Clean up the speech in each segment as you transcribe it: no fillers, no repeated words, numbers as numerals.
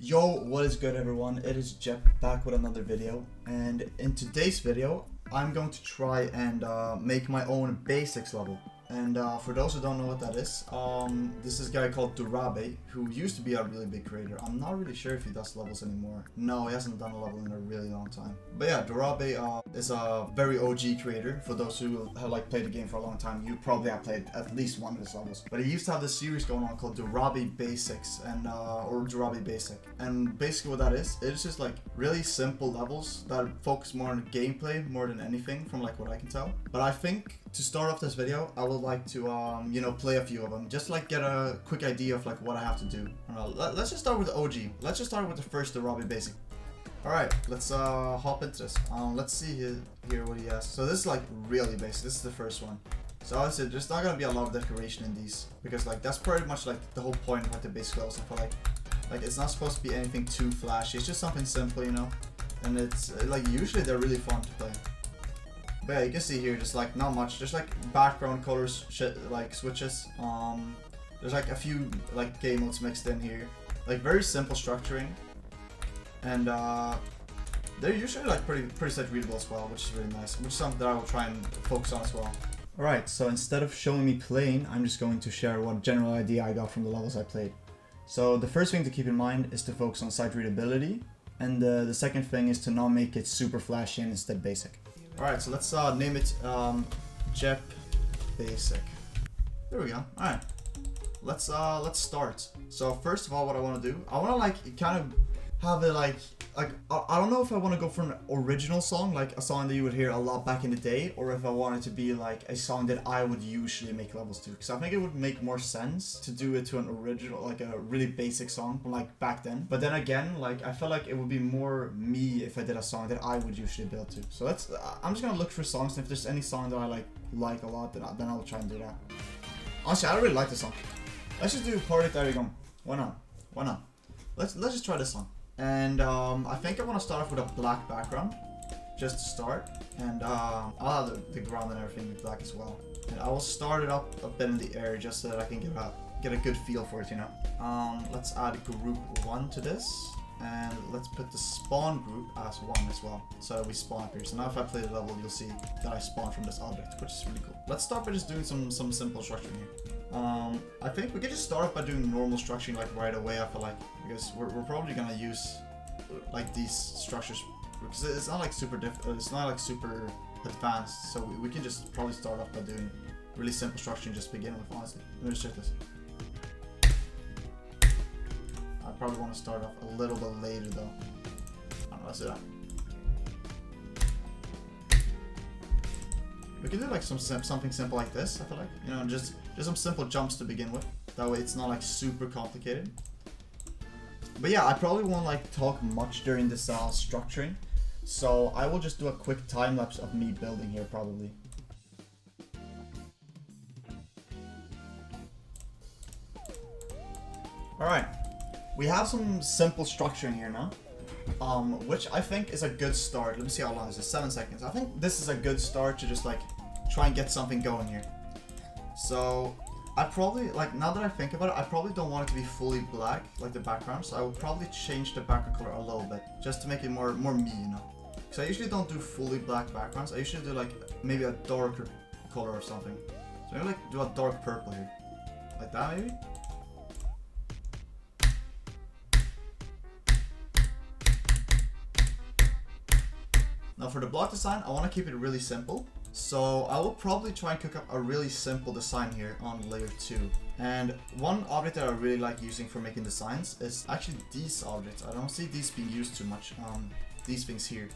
Yo, what is good everyone? It is Jeff back with another video, and in today's video I'm going to try and make my own basics level. And for those who don't know what that is, this is a guy called Durabe, who used to be a really big creator. I'm not really sure if he does levels anymore. No, he hasn't done a level in a really long time. But yeah, Durabe is a very OG creator. For those who have played the game for a long time, you probably have played at least one of his levels. But he used to have this series going on called Durabe Basics, and or Durabe Basic. And basically what that is, it's just really simple levels that focus more on gameplay more than anything, from what I can tell. But I think to start off this video, I would like to play a few of them, just get a quick idea of what I have to do. Let's just start with the OG. Let's just start with the first Durabe Basic. Alright, let's hop into this. Let's see here what he has. So this is really basic. This is the first one. So obviously there's not gonna be a lot of decoration in these, because that's pretty much the whole point of the basic levels. I feel like it's not supposed to be anything too flashy. It's just something simple, you know. And it's usually they're really fun to play. But yeah, you can see here just not much, just background colors, switches. There's a few game modes mixed in here, very simple structuring, and they're usually pretty set readable as well, which is really nice, which is something that I will try and focus on as well. Alright, so instead of showing me playing, I'm just going to share what general idea I got from the levels I played. So the first thing to keep in mind is to focus on sight readability, and the second thing is to not make it super flashy and instead basic. Alright, so let's name it Jep Basic. There we go. Alright. Let's start. So first of all, what I want to do, I want to kind of have it I don't know if I want to go for an original song, a song that you would hear a lot back in the day, or if I want it to be a song that I would usually make levels to, because I think it would make more sense to do it to an original, a really basic song from back then. But then again, I feel like it would be more me if I did a song that I would usually build to. So I'm just gonna look for songs, and if there's any song that I like a lot, then I'll try and do that. Honestly, I don't really like this song. Let's just do Party. There you go. Why not? Why not? Let's just try this song. And I think I want to start off with a black background, just to start. And I'll have the ground and everything black as well. And I will start it up a bit in the air, just so that I can get a good feel for it, you know. Let's add group 1 to this. And let's put the spawn group as 1 as well, so that we spawn up here. So now if I play the level, you'll see that I spawn from this object, which is really cool. Let's start by just doing some simple structuring here. I think we could just start off by doing normal structuring right away, I feel because we're probably gonna use these structures, because it's not super it's not super advanced, so we can just probably start off by doing really simple structuring just to begin with, honestly. Let me just check this. I probably want to start off a little bit later though. I don't know, let's do that. We can do something simple like this, I feel you know, just some simple jumps to begin with. That way it's not super complicated. But yeah, I probably won't talk much during this structuring, so I will just do a quick time lapse of me building here probably. Alright. We have some simple structuring here now, which I think is a good start. Let me see how long this is. 7 seconds. I think this is a good start to just try and get something going here. So I probably, now that I think about it, I probably don't want it to be fully black, the background. So I will probably change the background color a little bit, just to make it more me, you know. Because I usually don't do fully black backgrounds. I usually do maybe a darker color or something. So maybe do a dark purple here, like that maybe. Now for the block design, I want to keep it really simple. So I will probably try and cook up a really simple design here on layer 2. And one object that I really like using for making designs is actually these objects. I don't see these being used too much, these things here.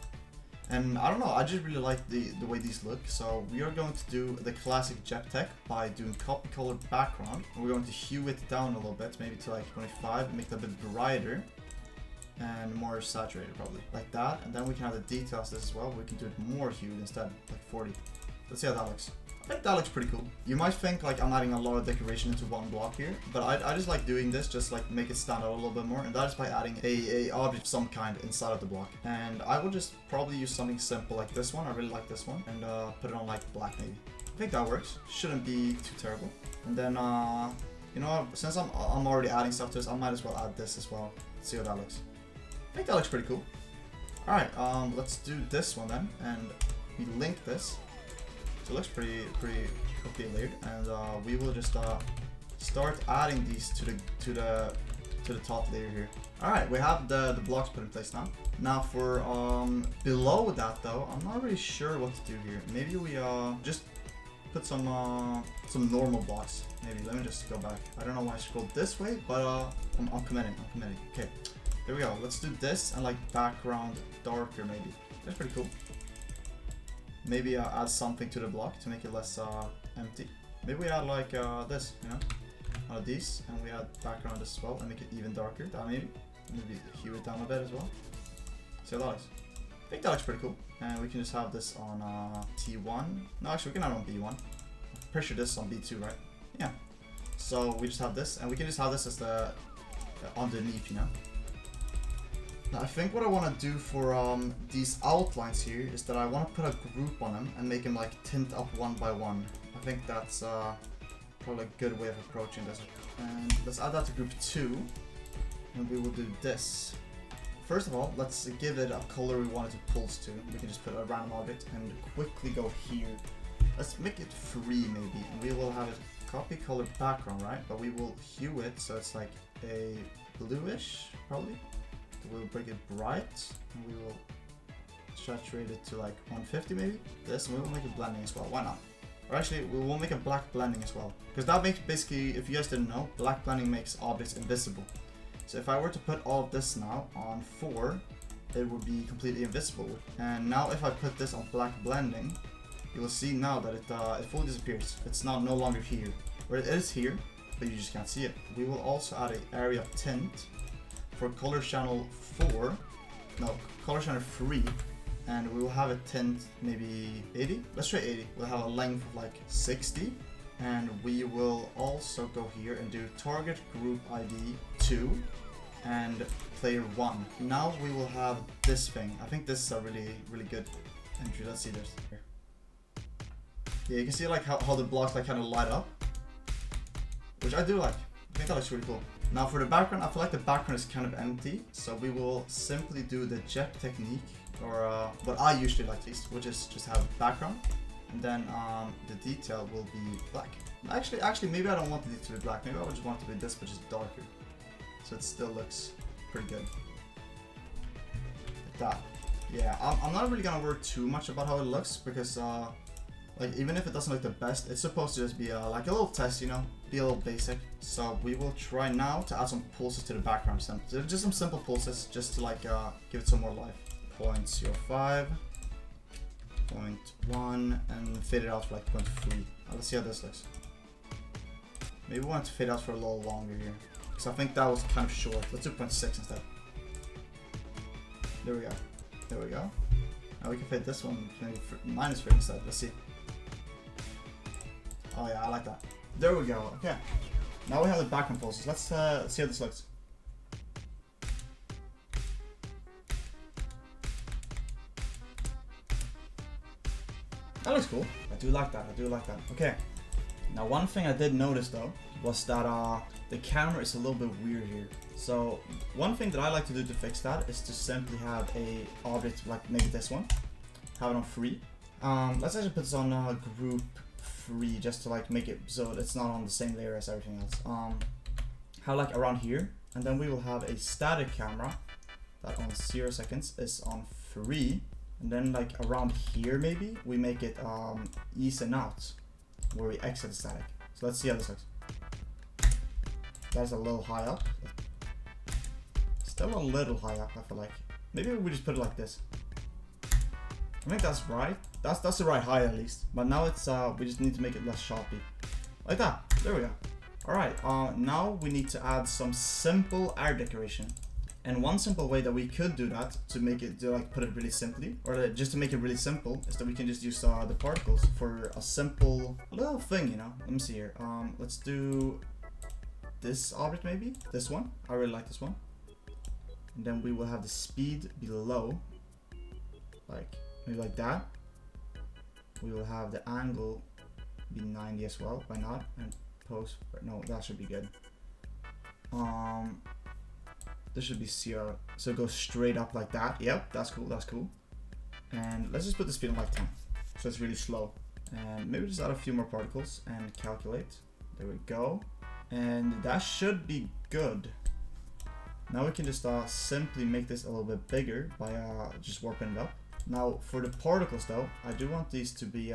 And I don't know, I just really like the way these look. So we are going to do the classic Jep tech by doing copy colored background. And we're going to hue it down a little bit, maybe to 25, make it a bit brighter. And more saturated probably, like that. And then we can have the details this as well. We can do it more hued instead, 40. Let's see how that looks. I think that looks pretty cool. You might think I'm adding a lot of decoration into one block here, but I just like doing this, just make it stand out a little bit more, and that is by adding a object of some kind inside of the block. And I will just probably use something simple like this one. I really like this one, and put it on black maybe. I think that works. Shouldn't be too terrible. And then You know what? Since I'm already adding stuff to this, I might as well add this as well. Let's see how that looks. I think that looks pretty cool. Alright, let's do this one then, and we link this. So it looks pretty okay layered, and we will just start adding these to the top layer here. Alright, we have the blocks put in place now. Now for below that though, I'm not really sure what to do here. Maybe we just put some normal blocks. Maybe let me just go back. I don't know why I scrolled this way, but I'm committing. Okay, there we go. Let's do this and like background darker maybe. That's pretty cool. Maybe add something to the block to make it less empty. Maybe we add like this, you know, one of these, and we add background as well and make it even darker. That maybe hue it down a bit as well. See how that looks. I think that looks pretty cool. And we can just have this on T1. No, actually we can have it on B1. I'm pretty sure this is on B2, right? Yeah. So we just have this, and we can just have this as the underneath, you know. Now I think what I want to do for these outlines here is that I want to put a group on them and make them like tint up one by one. I think that's probably a good way of approaching this. And let's add that to group 2, and we will do this. First of all, let's give it a color we want it to pulse to. We can just put a random object and quickly go here. Let's make it free maybe, and we will have it copy color background, right? But we will hue it so it's like a bluish probably. We'll break it bright, and we will saturate it to like 150 maybe. This, and we will make it blending as well. Why not? Or actually, we will make a black blending as well, because that makes basically, if you guys didn't know, black blending makes objects invisible. So if I were to put all of this now on 4, it would be completely invisible. And now if I put this on black blending, you will see now that it fully disappears. It's now no longer here, or it is here, but you just can't see it. We will also add an area of tint for color channel 3, and we will have a tint maybe 80. Let's try 80. We'll have a length of like 60, and we will also go here and do target group ID 2 and player 1. Now we will have this thing. I think this is a really good entry. Let's see this here. Yeah, you can see like how the blocks like kind of light up, which I do like. I think that looks really cool. Now for the background, I feel like the background is kind of empty, so we will simply do the jet technique, or what I usually like at least, which is just have background, and then the detail will be black. Actually, maybe I don't want the detail to be black. Maybe I would just want it to be this, but just darker, so it still looks pretty good. Like that. Yeah, I'm not really gonna worry too much about how it looks, because like even if it doesn't look the best, it's supposed to just be like a little test, you know, be a little basic. So we will try now to add some pulses to the background. So just some simple pulses, just to like give it some more life. 0.05, 0.1, and fade it out for like 0.3. Let's see how this looks. Maybe we want to fade out for a little longer here, because I think that was kind of short. Let's do 0.6 instead. There we go. There we go. Now we can fade this one maybe -3 instead. Let's see. Oh yeah, I like that. There we go. Okay. Now we have the background pulses. Let's see how this looks. That looks cool. I do like that. Okay. Now one thing I did notice though was that the camera is a little bit weird here. So one thing that I like to do to fix that is to simply have a object like maybe this one. Have it on 3. Let's actually put this on group 3 just to like make it so it's not on the same layer as everything else. Have like around here, and then we will have a static camera that on 0 seconds is on 3, and then like around here maybe we make it ease and out where we exit the static. So let's see how this looks. That's a little high up. Still a little high up, I feel like. Maybe we just put it like this. I think that's right. That's the right height at least. But now it's we just need to make it less choppy. Like that. There we go. Alright, now we need to add some simple air decoration. And one simple way that we could do that to make it put it really simply, or just to make it really simple, is that we can just use the particles for a simple little thing, you know. Let me see here. Let's do this object maybe. This one. I really like this one. And then we will have the speed below, like maybe like that. We will have the angle be 90 as well. Why not? And post. No, that should be good. This should be CR. So it goes straight up like that. Yep, that's cool. That's cool. And let's just put the speed on like 10, so it's really slow. And maybe just add a few more particles and calculate. There we go. And that should be good. Now we can just simply make this a little bit bigger by just warping it up. Now for the particles though, I do want these to be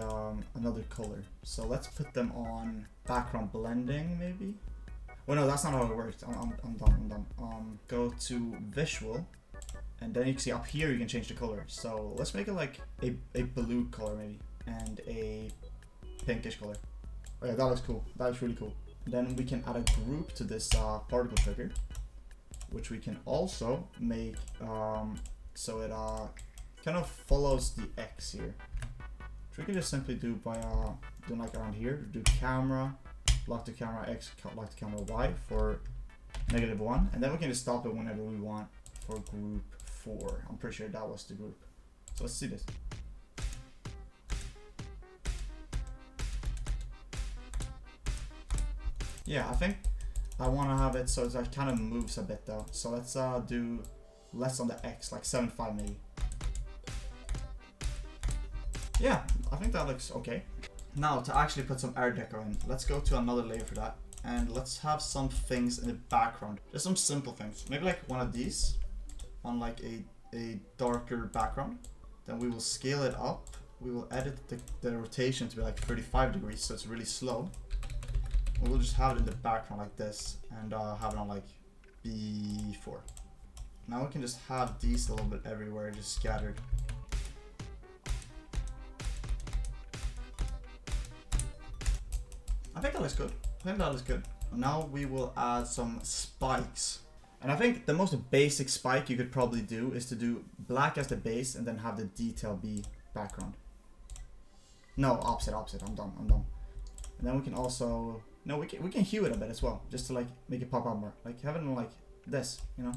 another color. So let's put them on background blending maybe. Well, no, that's not how it works. I'm done. Go to visual, and then you can see up here you can change the color. So let's make it like a blue color maybe, and a pinkish color. Oh yeah, that looks cool. That is really cool. Then we can add a group to this particle trigger, which we can also make so it kind of follows the X here. Which we can just simply do by doing like around here. Do camera, lock the camera X, lock the camera Y for -1, and then we can just stop it whenever we want for group 4. I'm pretty sure that was the group. So let's see this. Yeah, I think I want to have it so it kind of moves a bit though. So let's do less on the X, like 7.5 maybe. Yeah, I think that looks okay. Now to actually put some art deco in, let's go to another layer for that. And let's have some things in the background. Just some simple things. Maybe like one of these on like a darker background. Then we will scale it up. We will edit the rotation to be like 35 degrees so it's really slow. We'll just have it in the background like this and have it on like B4. Now we can just have these a little bit everywhere, just scattered. I think that looks good. Now we will add some spikes. And I think the most basic spike you could probably do is to do black as the base and then have the detail be background. No, opposite. I'm done. And then we can also, no, we can hue it a bit as well, just to like make it pop out more. Like have it like this, you know.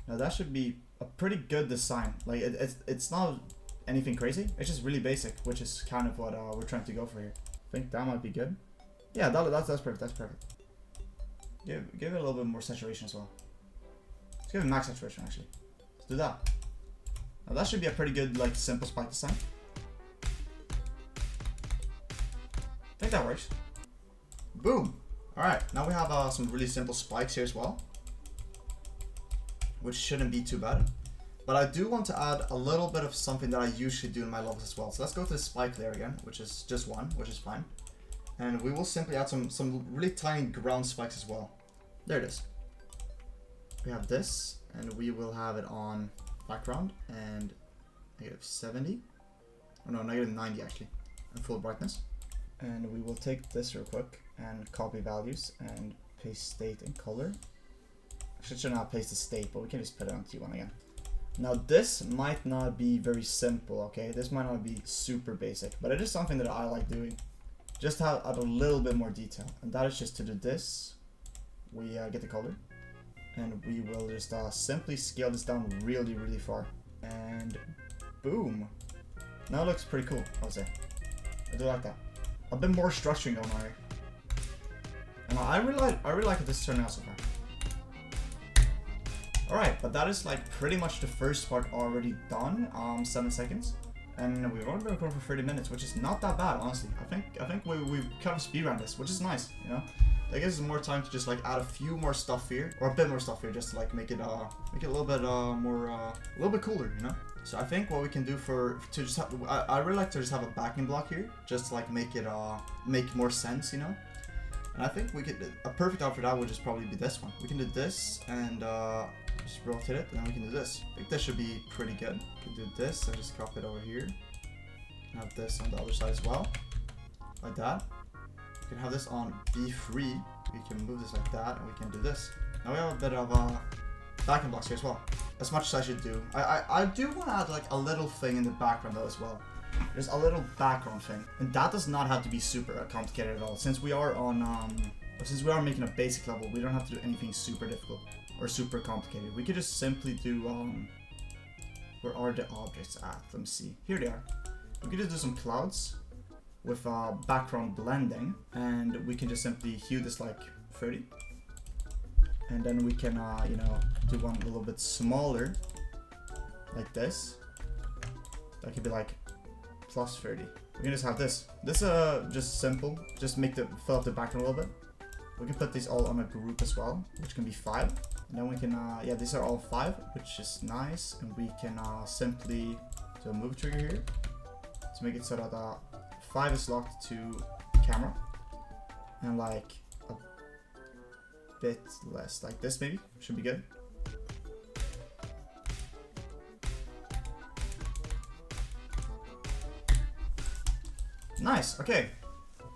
Now that should be a pretty good design. Like it's not anything crazy. It's just really basic, which is kind of what we're trying to go for here. I think that might be good. Yeah, that's perfect. That's perfect. Give it a little bit more saturation as well. Let's give it max saturation actually. Let's do that. Now that should be a pretty good like simple spike design. I think that works. Boom. Alright, now we have some really simple spikes here as well, which shouldn't be too bad. But I do want to add a little bit of something that I usually do in my levels as well. So let's go to the spike layer again, which is just one, which is fine. And we will simply add some really tiny ground spikes as well. There it is. We have this, and we will have it on background and -70. Oh no, -90 actually, and full brightness. And we will take this real quick and copy values and paste state and color. I should not paste the state, but we can just put it on T1 again. Now this might not be very simple, okay? This might not be super basic, but it is something that I like doing. Just to add a little bit more detail, and that is just to do this. We get the color, and we will just simply scale this down really far, and boom. Now it looks pretty cool, I would say. I do like that. A bit more structuring going on here, and I really like how this is turning out so far. Alright, but that is like pretty much the first part already done. 7 seconds. And we've already been recording for 30 minutes, which is not that bad, honestly. I think we've kind of speedrun this, which is nice, you know? That gives us more time to just like add a few more stuff here, or a bit more stuff here, just to like make it a little bit more a little bit cooler, you know? So I think what we can do to just have, I really like to just have a backing block here, just to like make it make more sense, you know? And I think we could, a perfect out for that would just probably be this one. We can do this and just rotate it, and then we can do this. I think this should be pretty good. We can do this and just copy it over here. We can have this on the other side as well, like that. We can have this on B3. We can move this like that, and we can do this. Now we have a bit of backing blocks here as well. As much as I should do. I do want to add like a little thing in the background though as well. There's a little background thing, and that does not have to be super complicated at all. Since we are on, since we are making a basic level, we don't have to do anything super difficult or super complicated. We could just simply do, where are the objects at? Let me see. Here they are. We could just do some clouds, with background blending, and we can just simply hue this like 30, and then we can you know, do one a little bit smaller like this. That could be like plus 30. We can just have this. This just simple, just make the fill up the background a little bit. We can put these all on a group as well, which can be 5. And then we can yeah, these are all 5, which is nice, and we can simply do a move trigger here to make it so that 5 is locked to camera, and like a bit less, like this maybe, should be good. Nice, okay.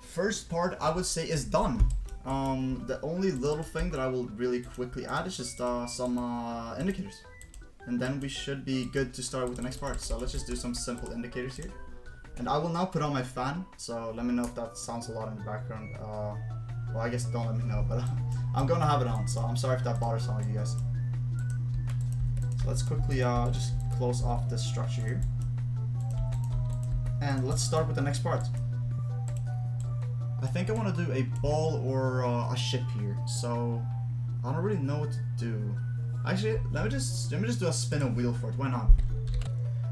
First part I would say is done. The only little thing that I will really quickly add is just some indicators. And then we should be good to start with the next part. So let's just do some simple indicators here. And I will now put on my fan, so let me know if that sounds a lot in the background. Well, I guess don't let me know, but I'm gonna have it on, so I'm sorry if that bothers some of you guys. So let's quickly just close off this structure here. And let's start with the next part. I think I want to do a ball or a ship here, so I don't really know what to do. Actually, let me just do a spin a wheel for it. Why not?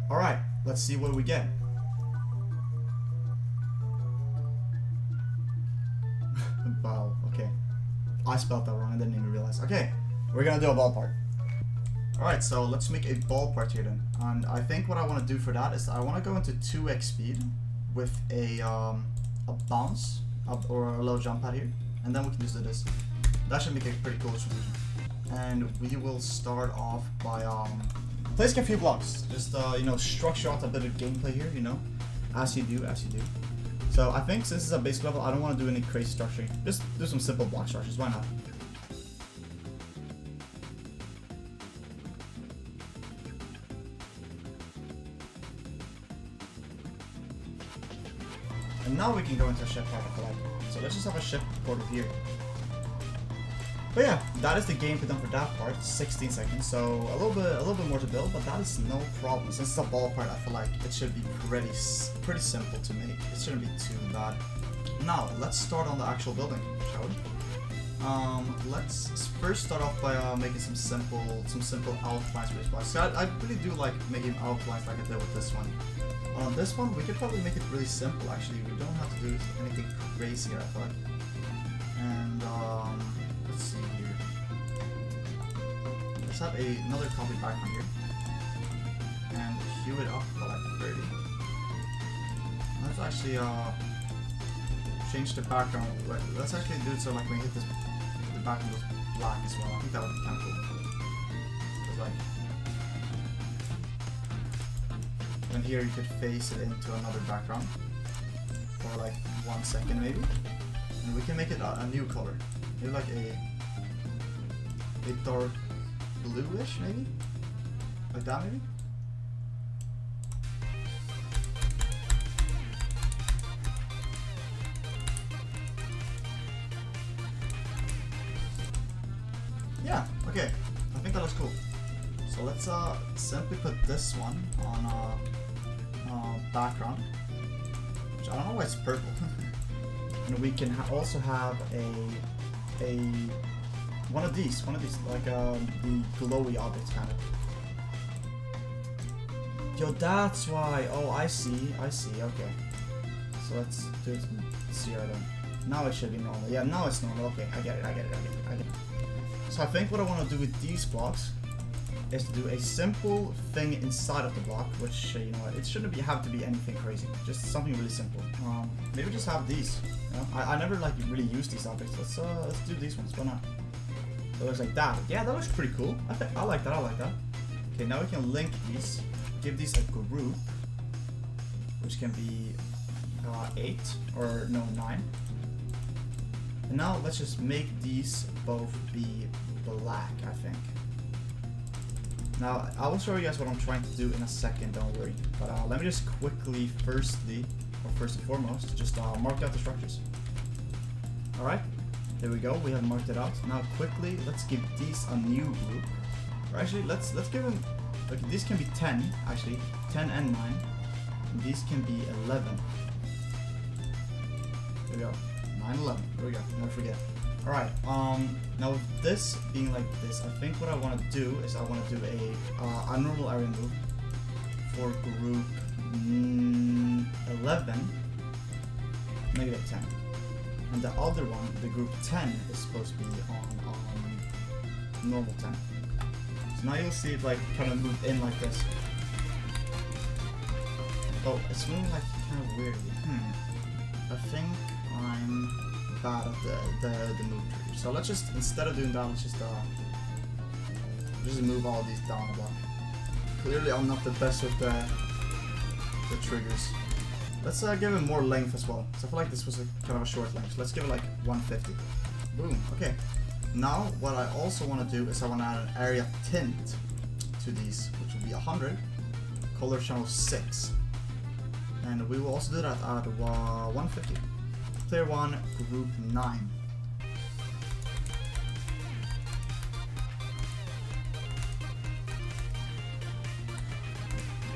All right, let's see what we get. Ball. Okay, I spelled that wrong. I didn't even realize. Okay, we're gonna do a ball part. All right, so let's make a ball part here then. And I think what I want to do for that is I want to go into 2x speed with a bounce up or a low jump pad here, and then we can just do this. That should make a pretty cool solution. And we will start off by placing a few blocks. Just you know, structure out a bit of gameplay here, you know, as you do. So I think since it's a basic level, I don't want to do any crazy structuring. Just do some simple block structures. Why not? And now we can go into a ship part, I feel like. So let's just have a ship portal here. But yeah, that is the gameplay done for that part. 16 seconds, so a little bit more to build, but that is no problem. Since it's a ball part, I feel like it should be pretty simple to make. It shouldn't be too bad. Now let's start on the actual building, shall we? Let's first start off by making some simple outlines for this block. So I really do like making outlines like I did with this one. On this one, we could probably make it really simple actually. We don't have to do anything crazy here, I feel like. And let's see here. Let's have another copy background here. And hue it up by like 30. Let's actually change the background. Let's actually do it so like when we hit this, the background goes black as well. I think that would be kind of cool. Like, and here you could face it into another background for like 1 second maybe, and we can make it a new color, maybe like a dark bluish maybe, like that maybe. Yeah, okay, I think that looks cool. So let's simply put this one on background, which I don't know why it's purple. And we can also have a one of these like the glowy objects kind of. Yo, that's why. Oh, I see. Okay, so let's do it. Zero then. Now it should be normal. Yeah, now it's normal. Okay, I get it. So I think what I want to do with these blocks is to do a simple thing inside of the block, which you know, it shouldn't have to be anything crazy, just something really simple. Maybe just have these. You know? I never like really use these objects. Let's do these ones. Why not? So it looks like that. Yeah, that looks pretty cool. I like that. Okay, now we can link these, give these a group, which can be 8 or no 9. And now let's just make these both be black, I think. Now, I will show you guys what I'm trying to do in a second, don't worry. But let me just quickly, first and foremost, just mark out the structures. Alright, there we go, we have marked it out. Now quickly, let's give these a new group. Or actually, let's give them, okay, these can be 10, actually, 10 and 9. And these can be 11. There we go. 911. There we go. Never forget. Alright, now with this being like this, I think what I want to do is I want to do a normal area move for group 11, negative 10. And the other one, the group 10, is supposed to be on normal 10. So now you'll see it like kind of move in like this. Oh, it's moving like kind of weirdly. I think I'm bad at the move trigger. So let's just, instead of doing that, let's just move all of these down a block. Clearly I'm not the best with the triggers. Let's give it more length as well. So I feel like this was kind of a short length. So let's give it like 150. Boom, okay. Now what I also want to do is I want to add an area tint to these, which will be 100, color channel 6. And we will also do that at 150. Player 1, group 9.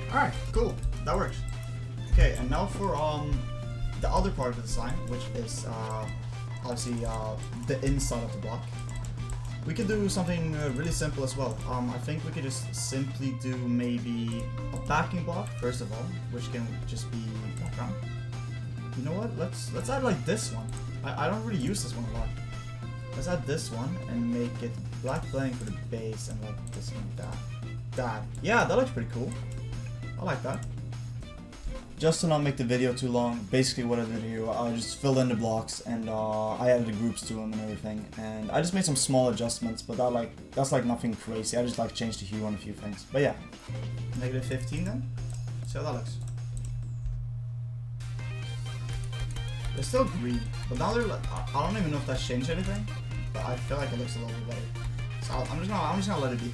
Alright, cool. That works. Okay, and now for the other part of the design, which is obviously the inside of the block. We could do something really simple as well. I think we could just simply do maybe a backing block first of all, which can just be background. You know what? Let's add like this one. I don't really use this one a lot. Let's add this one and make it black blending for the base and like this and that. Yeah, that looks pretty cool. I like that. Just to not make the video too long, basically what I did here, I just filled in the blocks and I added the groups to them and everything, and I just made some small adjustments, but that's like nothing crazy. I just like changed the hue on a few things. But yeah, negative 15 then. See how that looks. They're still green, but now they're like, I don't even know if that's changed anything, but I feel like it looks a little bit better. So I'm just gonna let it be.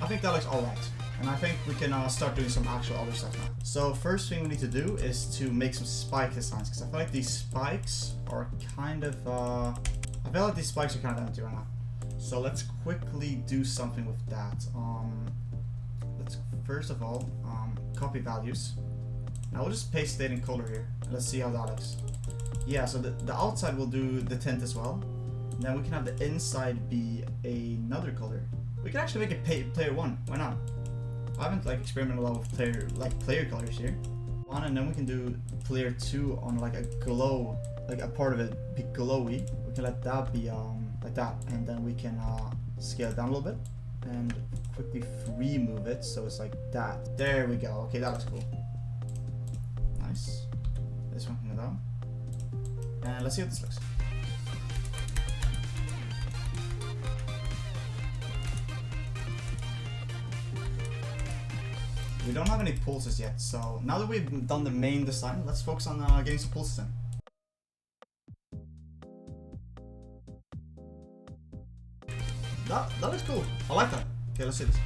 I think that looks alright. And I think we can start doing some actual other stuff now. So first thing we need to do is to make some spike designs, because I feel like these spikes are kind of, I feel like these spikes are kind of empty right now. So let's quickly do something with that. Let's first of all, copy values. Now we'll just paste it in color here. And let's see how that looks. Yeah, so the outside will do the tint as well. And then we can have the inside be another color. We can actually make it player 1, why not? I haven't like experimented a lot with player colors here. And then we can do player 2 on like a glow, like a part of it be glowy. We can let that be like that, and then we can scale it down a little bit and quickly remove it so it's like that. There we go. Okay, that looks cool. Nice. This one can go down. And let's see how this looks. We don't have any pulses yet, so now that we've done the main design, let's focus on getting some pulses in. That looks cool. I like that. Okay, let's see this.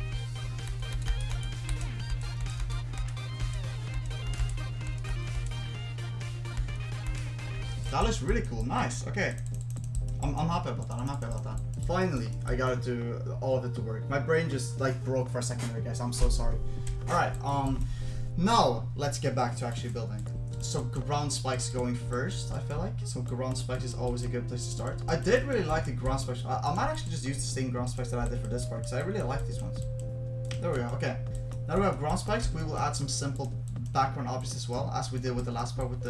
That looks really cool. Nice. Okay. I'm happy about that. I'm happy about that. Finally, I got it to all of it to work. My brain just like broke for a second there, guys. I'm so sorry. Alright, now let's get back to actually building. So ground spikes going first, I feel like. So ground spikes is always a good place to start. I did really like the ground spikes. I might actually just use the same ground spikes that I did for this part, because I really like these ones. There we go, okay. Now that we have ground spikes, we will add some simple background objects as well, as we did with the last part with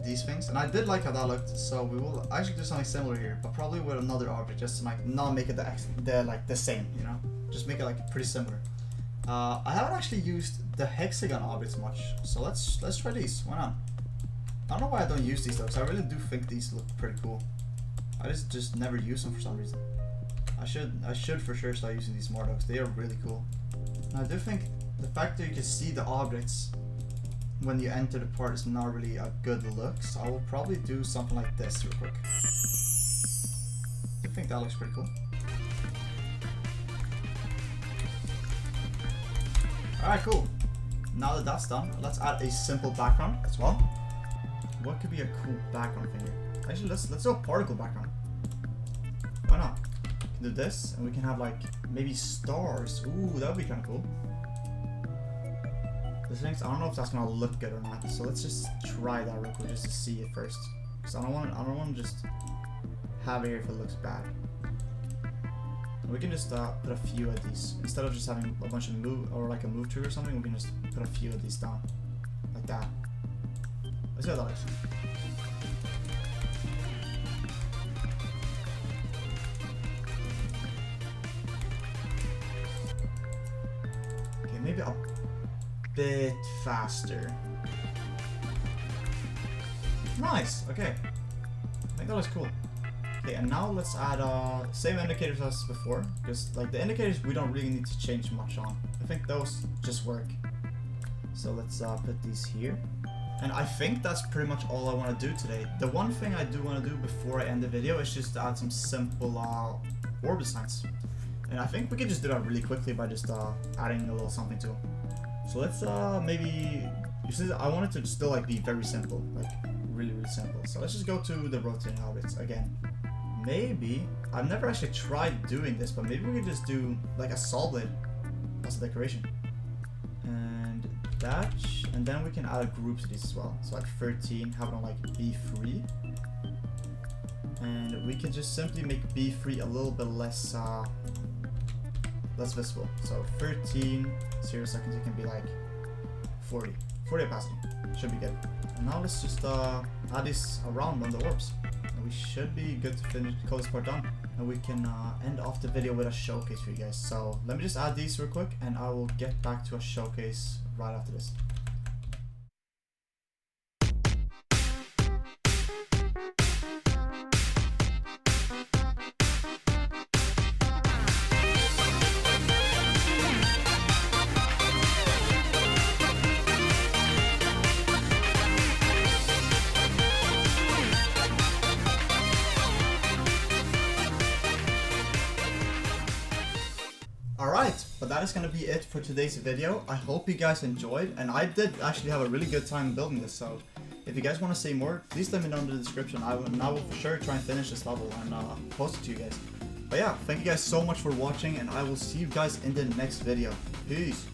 these things. And I did like how that looked, so we will actually do something similar here, but probably with another object, just to like not make it the same, you know? Just make it like pretty similar. I haven't actually used the hexagon objects much, so let's try these. Why not? I don't know why I don't use these though, because I really do think these look pretty cool. I just never use them for some reason. I should for sure start using these more though, because they are really cool. And I do think the fact that you can see the objects when you enter the part is not really a good look, so I will probably do something like this real quick. I think that looks pretty cool. Alright, cool. Now that that's done, let's add a simple background as well. What could be a cool background thing here? Actually, let's do a particle background. Why not? We can do this, and we can have like maybe stars. Ooh, that would be kind of cool. This thing, I don't know if that's gonna look good or not, so let's just try that real quick just to see it first. because I don't want to just have it here if it looks bad. We can just put a few of these instead of just having a bunch of move or like a move tree or something. We can just put a few of these down like that. Let's see how that looks. Okay, maybe a bit faster. Nice. Okay, I think that looks cool. Okay, and now let's add same indicators as before, because like the indicators we don't really need to change much on. I think those just work. So let's put these here. And I think that's pretty much all I want to do today. The one thing I do want to do before I end the video is just to add some simple orb designs. And I think we can just do that really quickly by just adding a little something to them. So let's maybe, you see, I want it to still like be very simple, like really simple. So let's just go to the rotating objects again. Maybe, I've never actually tried doing this, but maybe we could just do like a saw blade as a decoration. And that, and then we can add groups to these as well. So like 13, have it on like B3. And we can just simply make B3 a little bit less visible. So 13, 0 seconds, it can be like 40 opacity. Should be good. And now let's just add this around on the orbs. And we should be good to call this part done. And we can end off the video with a showcase for you guys. So let me just add these real quick and I will get back to a showcase right after this. Alright, but that is going to be it for today's video. I hope you guys enjoyed, and I did actually have a really good time building this, so if you guys want to see more, please let me know in the description. I will for sure try and finish this level and post it to you guys. But yeah, thank you guys so much for watching, and I will see you guys in the next video. Peace!